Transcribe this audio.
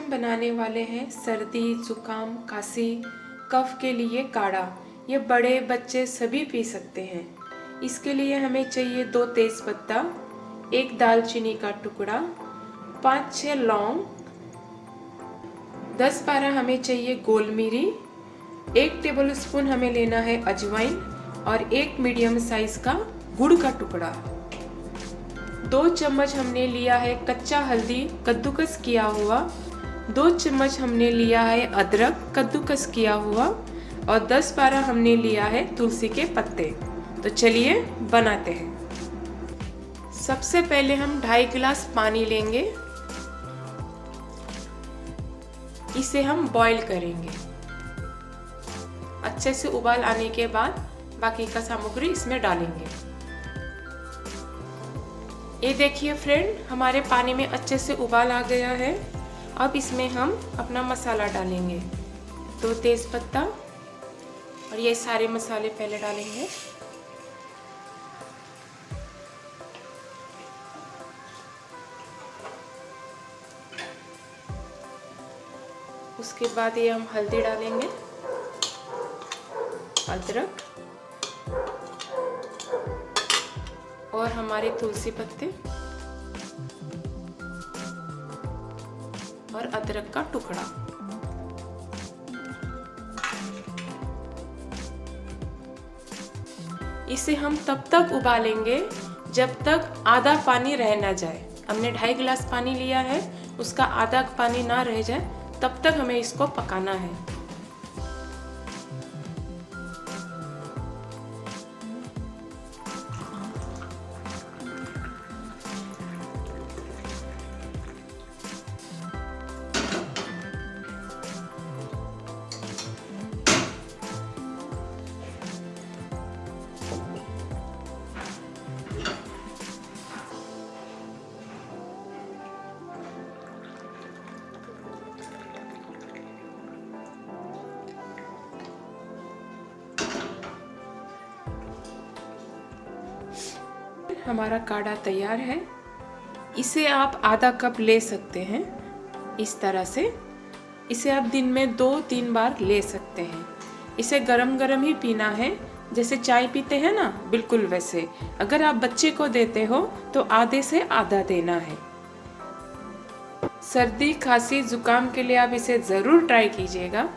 हम बनाने वाले हैं सर्दी, जुकाम, खांसी, कफ के लिए काढ़ा। ये बड़े बच्चे सभी पी सकते हैं। इसके लिए हमें चाहिए 2 तेज़पत्ता, 1 दालचीनी का टुकड़ा, 5-6 लौंग, 10-12 हमें चाहिए गोल मिरी, 1 टेबलस्पून हमें लेना है अजवाइन और 1 मीडियम साइज का गुड़ का टुकड़ा। 2 चम्मच हमने लिया है कच्चा हल्दी कद्दूकस किया हुआ, 2 चम्मच हमने लिया है अदरक कद्दूकस किया हुआ और 10-12 हमने लिया है तुलसी के पत्ते। तो चलिए बनाते हैं। सबसे पहले हम 2.5 गिलास पानी लेंगे, इसे हम बॉईल करेंगे। अच्छे से उबाल आने के बाद बाकी का सामग्री इसमें डालेंगे। ये देखिए फ्रेंड, हमारे पानी में अच्छे से उबाल आ गया है। अब इसमें हम अपना मसाला डालेंगे। 2 तेज़पत्ता और ये सारे मसाले पहले डालेंगे। उसके बाद ये हम हल्दी डालेंगे, अदरक और हमारे तुलसी पत्ते और अदरक का टुकड़ा। इसे हम तब तक उबालेंगे जब तक आधा पानी रह ना जाए। हमने 2.5 गिलास पानी लिया है, उसका आधा पानी ना रह जाए तब तक हमें इसको पकाना है। हमारा काढ़ा तैयार है। इसे आप आधा कप ले सकते हैं इस तरह से। इसे आप दिन में 2-3 बार ले सकते हैं। इसे गरम गरम ही पीना है, जैसे चाय पीते हैं ना, बिल्कुल वैसे। अगर आप बच्चे को देते हो तो आधे से आधा देना है। सर्दी, खांसी, जुकाम के लिए आप इसे ज़रूर ट्राई कीजिएगा।